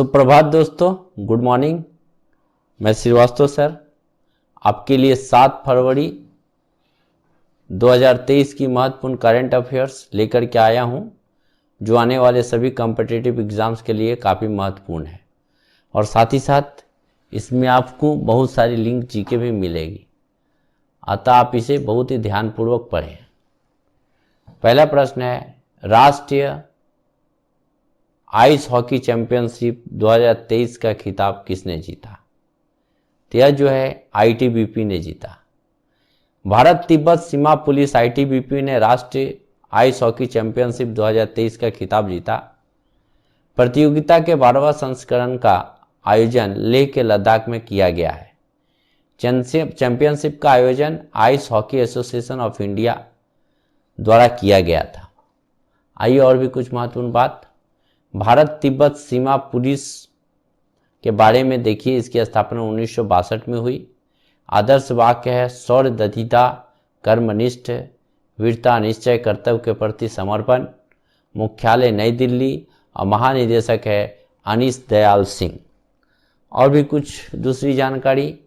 सुप्रभात दोस्तों, good morning. मैं श्रीवास्तव सर आपके लिए 7 फरवरी 2023 की महत्वपूर्ण करंट अफेयर्स लेकर के आया हूं, जो आने वाले सभी कॉम्पिटिटिव एग्जाम्स के लिए काफ़ी महत्वपूर्ण है। और साथ ही साथ इसमें आपको बहुत सारी लिंक जीके भी मिलेगी, अतः आप इसे बहुत ही ध्यानपूर्वक पढ़ें। पहला प्रश्न है, राष्ट्रीय आइस हॉकी चैंपियनशिप 2023 का खिताब किसने जीता? तो यह जो है आईटीबीपी ने जीता। भारत तिब्बत सीमा पुलिस आईटीबीपी ने राष्ट्रीय आइस हॉकी चैंपियनशिप 2023 का खिताब जीता। प्रतियोगिता के 12वां संस्करण का आयोजन लेह के लद्दाख में किया गया है। चैंपियनशिप का आयोजन ice hockey association of India द्वारा किया गया था। आइए और भी कुछ महत्वपूर्ण बात। भारत तिब्बत सीमा पुलिस के बारे में देखिए, इसकी स्थापना 1962 में हुई। आदर्श वाक्य है शौर्य, दृढ़ता, कर्मनिष्ठ, वीरता, निश्चय, कर्तव्य के प्रति समर्पण। मुख्यालय नई दिल्ली और महानिदेशक है अनीस दयाल सिंह। और भी कुछ दूसरी जानकारी।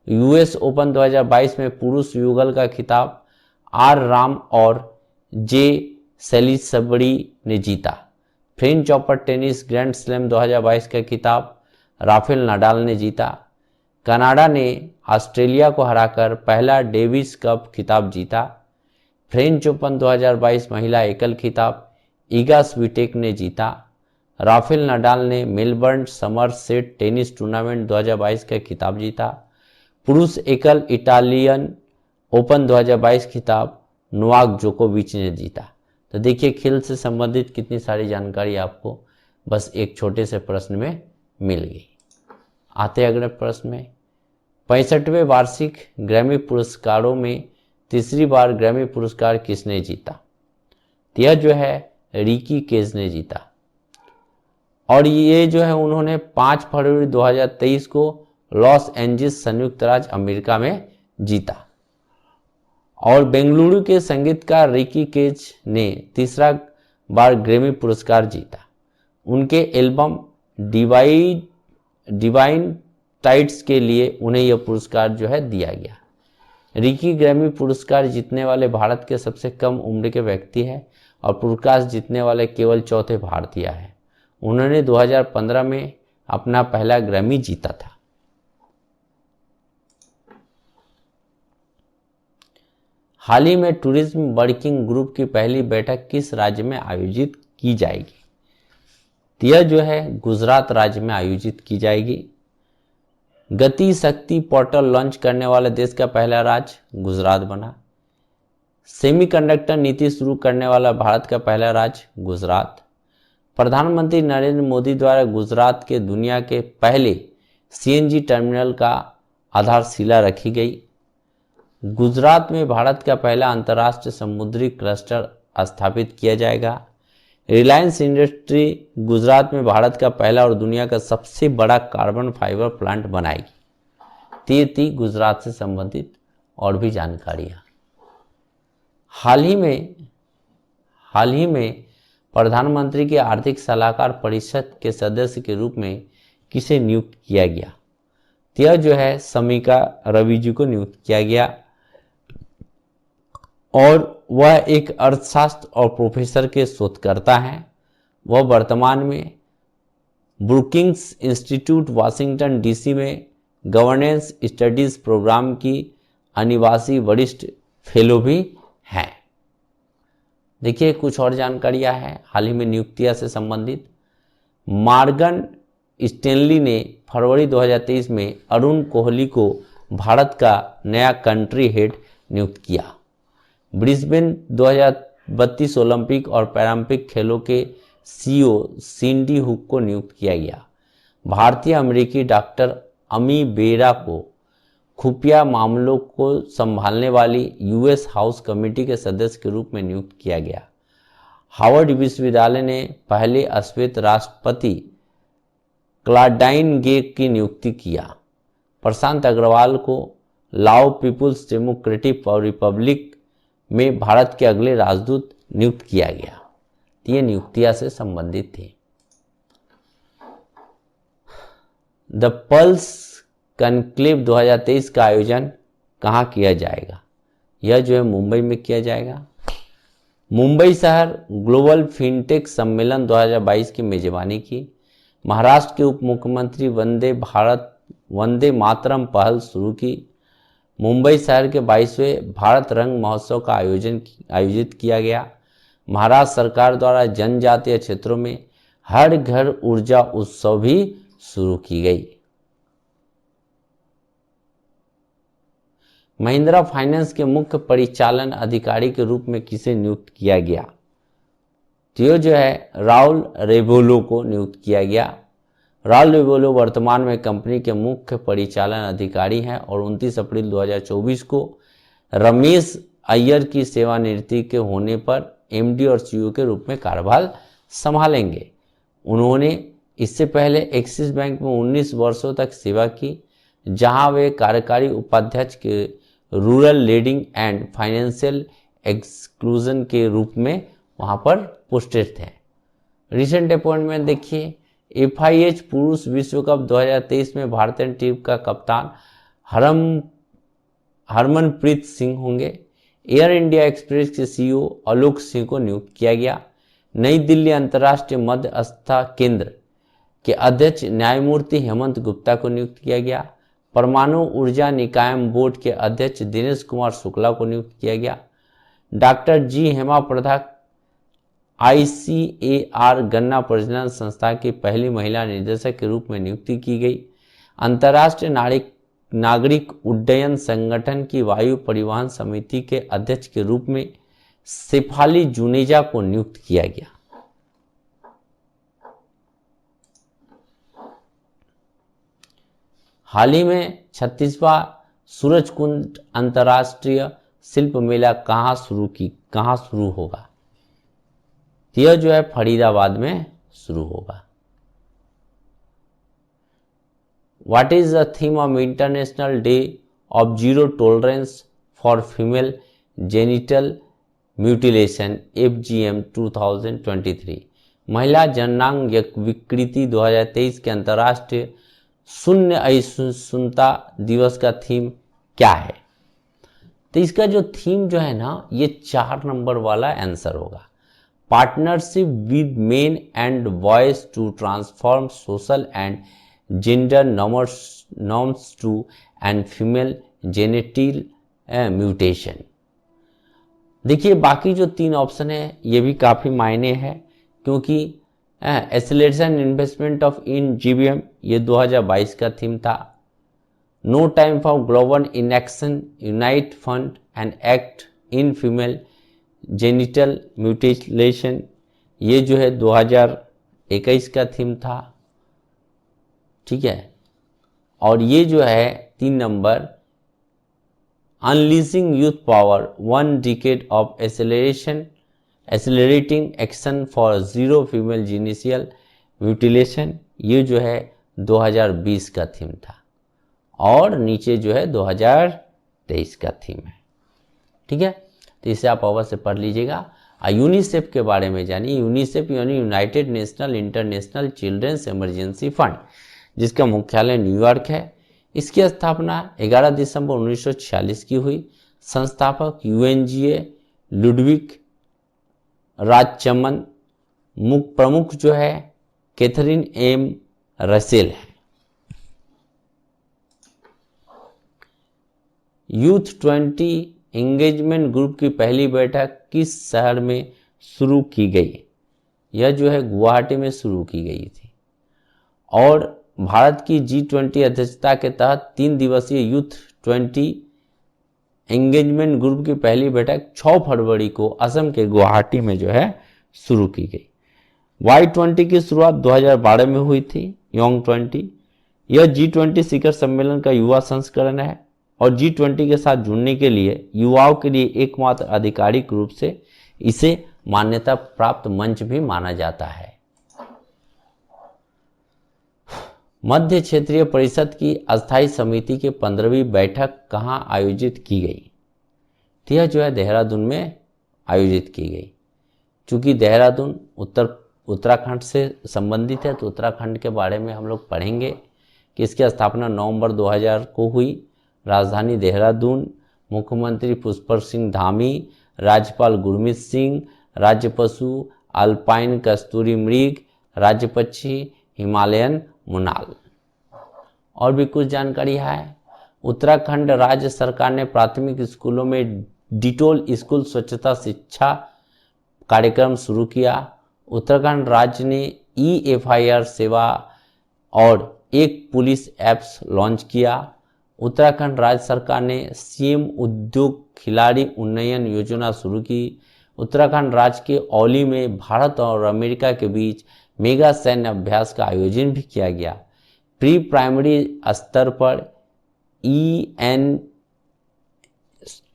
यूएस ओपन 2022 में पुरुष युगल का खिताब आर राम और जे सेलिसबरी ने जीता। French open tennis grand slam 2022 का खिताब राफेल नाडाल ने जीता। कनाडा ने ऑस्ट्रेलिया को हराकर पहला डेविस कप खिताब जीता। फ्रेंच ओपन 2022 महिला एकल खिताब ईगा स्विटेक ने जीता। राफेल नाडाल ने Melbourne summer set tennis tournament 2022 का खिताब जीता। पुरुष एकल इटालियन ओपन 2022 खिताब नोवाक जोकोविच ने जीता। तो देखिए, खेल से संबंधित कितनी सारी जानकारी आपको बस एक छोटे से प्रश्न में मिल गई। आते अगले प्रश्न में। 65वें वार्षिक ग्रैमी पुरस्कारों में तीसरी बार ग्रैमी पुरस्कार किसने जीता? यह जो है रिकी केज ने जीता। और ये जो है उन्होंने 5 फरवरी 2023 को लॉस एंजिल्स संयुक्त राज्य अमेरिका में जीता। और बेंगलुरु के संगीतकार रिकी केज ने तीसरा बार ग्रैमी पुरस्कार जीता। उनके एल्बम डिवाइन टाइड्स के लिए उन्हें यह पुरस्कार जो है दिया गया। रिकी ग्रैमी पुरस्कार जीतने वाले भारत के सबसे कम उम्र के व्यक्ति हैं और पुरस्कार जीतने वाले केवल चौथे भारतीय हैं। उन्होंने 2015 में अपना पहला ग्रैमी जीता था। हाल ही में टूरिज्म वर्किंग ग्रुप की पहली बैठक किस राज्य में आयोजित की जाएगी? यह जो है गुजरात राज्य में आयोजित की जाएगी। गति शक्ति पोर्टल लॉन्च करने वाला देश का पहला राज्य गुजरात बना। सेमीकंडक्टर नीति शुरू करने वाला भारत का पहला राज्य गुजरात। प्रधानमंत्री नरेंद्र मोदी द्वारा गुजरात के दुनिया के पहले सीएनजी टर्मिनल का आधारशिला रखी गई। गुजरात में भारत का पहला अंतर्राष्ट्रीय समुद्री क्लस्टर स्थापित किया जाएगा। रिलायंस इंडस्ट्री गुजरात में भारत का पहला और दुनिया का सबसे बड़ा कार्बन फाइबर प्लांट बनाएगी। ये थी गुजरात से संबंधित और भी जानकारियां। हाल ही में प्रधानमंत्री के आर्थिक सलाहकार परिषद के सदस्य के रूप में किसे नियुक्त किया गया? यह जो है समीका रवि जी को नियुक्त किया गया। और वह एक अर्थशास्त्र और प्रोफेसर के शोधकर्ता हैं। वह वर्तमान में ब्रुकिंग्स इंस्टीट्यूट वाशिंगटन डीसी में गवर्नेंस स्टडीज प्रोग्राम की अनिवासी वरिष्ठ फेलो भी हैं। देखिए, कुछ और जानकारियां हैं हाल ही में नियुक्तियां से संबंधित। मॉर्गन स्टैनली ने फरवरी 2023 में अरुण कोहली को भारत का नया कंट्री हेड नियुक्त किया। ब्रिस्बेन 2032 ओलंपिक और पैरालंपिक खेलों के सीईओ सिंडी हुक को नियुक्त किया गया। भारतीय अमेरिकी डॉक्टर अमी बेरा को खुफिया मामलों को संभालने वाली यूएस हाउस कमेटी के सदस्य के रूप में नियुक्त किया गया। हार्वर्ड विश्वविद्यालय ने पहले श्वेत राष्ट्रपति क्लॉडाइन गे की नियुक्ति किया। प्रशांत अग्रवाल को लाओ पीपुल्स डेमोक्रेटिक रिपब्लिक में भारत के अगले राजदूत नियुक्त किया गया। ये नियुक्तियां से संबंधित थी। द पल्स कनक्लेव 2023 का आयोजन कहाँ किया जाएगा? यह जो है मुंबई में किया जाएगा। मुंबई शहर ग्लोबल फिनटेक सम्मेलन 2022 की मेजबानी की। महाराष्ट्र के उप मुख्यमंत्री वंदे मातरम पहल शुरू की। मुंबई शहर के 22वें भारत रंग महोत्सव का आयोजित किया गया। महाराष्ट्र सरकार द्वारा जनजातीय क्षेत्रों में हर घर ऊर्जा उत्सव भी शुरू की गई। महिंद्रा फाइनेंस के मुख्य परिचालन अधिकारी के रूप में किसे नियुक्त किया गया? तो ये जो है राहुल रेवोलो को नियुक्त किया गया। राहुल रेवोलो वर्तमान में कंपनी के मुख्य परिचालन अधिकारी हैं और 29 अप्रैल 2024 को रमेश अय्यर की सेवानिवृत्ति के होने पर एमडी और सीईओ के रूप में कार्यभार संभालेंगे। उन्होंने इससे पहले एक्सिस बैंक में 19 वर्षों तक सेवा की, जहां वे कार्यकारी उपाध्यक्ष के rural leading and financial exclusion के रूप में वहां पर पोस्टेड थे। रिसेंट अपॉइंटमेंट देखिए, FIH पुरुष विश्व कप 2023 में भारतीय टीम का कप्तान हरमनप्रीत सिंह होंगे। एयर इंडिया एक्सप्रेस के सीईओ आलोक सिंह को नियुक्त किया गया। नई दिल्ली अंतर्राष्ट्रीय मध्यस्थता केंद्र के अध्यक्ष न्यायमूर्ति हेमंत गुप्ता को नियुक्त किया गया। परमाणु ऊर्जा निकायम बोर्ड के अध्यक्ष दिनेश कुमार शुक्ला को नियुक्त किया गया। डॉक्टर जी हेमा प्रधा ICAR गन्ना प्रजनन संस्था की पहली महिला निदेशक के रूप में नियुक्ति की गई। अंतर्राष्ट्रीय नागरिक उड्डयन संगठन की वायु परिवहन समिति के अध्यक्ष के रूप में शेफाली जुनेजा को नियुक्त किया गया। हाल ही में 36वां सूरजकुंड अंतर्राष्ट्रीय शिल्प मेला कहाँ शुरू होगा? यह जो है फरीदाबाद में शुरू होगा। What is the theme of international day of zero tolerance for female genital mutilation FGM 2023? महिला जननांग विकृति 2023 के अंतर्राष्ट्रीय शून्य असहिष्णुता दिवस का थीम क्या है? तो इसका जो थीम जो है ना, ये 4 नंबर वाला आंसर होगा। Partnership with men and boys to transform social and gender norms to end female genital mutation. देखिए बाकी जो 3 ऑप्शन है ये भी काफ़ी मायने है, क्योंकि acceleration investment of in GBM ये 2022 का थीम था। No time for global inaction unite fund and act in female genital mutilation ये जो है 2021 का थीम था। ठीक है, और ये जो है 3 number unleashing youth power 1 decade of accelerating action for zero female genital mutilation ये जो है 2020 का थीम था, और नीचे जो है 2023 का थीम है। ठीक है, तो इसे आप अवश्य पढ़ लीजिएगा। यूनिसेफ के बारे में जानिए। यूनिसेफ यानी united national international children's emergency fund, जिसका मुख्यालय न्यूयॉर्क है। इसकी स्थापना 11 दिसंबर 1946 की हुई। संस्थापक UNGA लुडविक राजचमन, प्रमुख जो है कैथरीन M रसेल है। यूथ 20 एंगेजमेंट ग्रुप की पहली बैठक किस शहर में शुरू की गई? यह जो है गुवाहाटी में शुरू की गई थी। और भारत की G20 अध्यक्षता के तहत 3 दिवसीय यूथ 20 एंगेजमेंट ग्रुप की पहली बैठक 6 फरवरी को असम के गुवाहाटी में जो है शुरू की गई। Y20 की शुरुआत 2012 में हुई थी। यंग 20 यह G20 शिखर सम्मेलन का युवा संस्करण है और G20 के साथ जुड़ने के लिए युवाओं के लिए एकमात्र आधिकारिक रूप से इसे मान्यता प्राप्त मंच भी माना जाता है। मध्य क्षेत्रीय परिषद की अस्थायी समिति की 15वीं बैठक कहाँ आयोजित की गई? तो यह जो है देहरादून में आयोजित की गई। चूंकि देहरादून उत्तराखंड से संबंधित है तो उत्तराखंड के बारे में हम लोग पढ़ेंगे किसकी स्थापना नवंबर 2000 को हुई? राजधानी देहरादून। मुख्यमंत्री पुष्कर सिंह धामी। राज्यपाल गुरमीत सिंह। राज्य पशु अल्पाइन कस्तूरी मृग। राज्य पक्षी हिमालयन मुनाल। और भी कुछ जानकारी है। उत्तराखंड राज्य सरकार ने प्राथमिक स्कूलों में डिटोल स्कूल स्वच्छता शिक्षा कार्यक्रम शुरू किया। उत्तराखंड राज्य ने EFIR सेवा और एक पुलिस ऐप्स लॉन्च किया। उत्तराखंड राज्य सरकार ने CM उद्योग खिलाड़ी उन्नयन योजना शुरू की। उत्तराखंड राज्य के औली में भारत और अमेरिका के बीच मेगा सैन्य अभ्यास का आयोजन भी किया गया। प्री प्राइमरी स्तर पर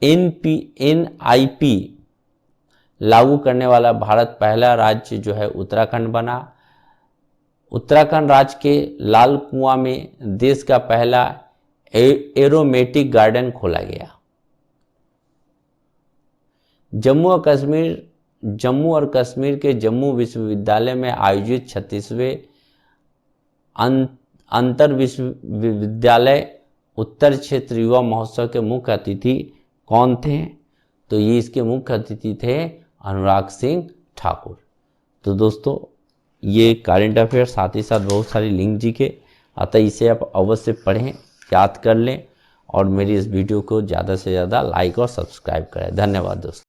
NIP लागू करने वाला भारत पहला राज्य जो है उत्तराखंड बना। उत्तराखंड राज्य के लाल कुआं में देश का पहला एरोमेटिक गार्डन खोला गया। जम्मू और कश्मीर के जम्मू विश्वविद्यालय में आयोजित 36वें अंतर विश्वविद्यालय उत्तर क्षेत्र युवा महोत्सव के मुख्य अतिथि कौन थे? तो ये इसके मुख्य अतिथि थे अनुराग सिंह ठाकुर। तो दोस्तों ये करंट अफेयर साथ ही साथ बहुत सारी लिंक जी के, अतः इसे आप अवश्य पढ़ें, याद कर लें और मेरी इस वीडियो को ज़्यादा से ज़्यादा लाइक और सब्सक्राइब करें। धन्यवाद दोस्तों।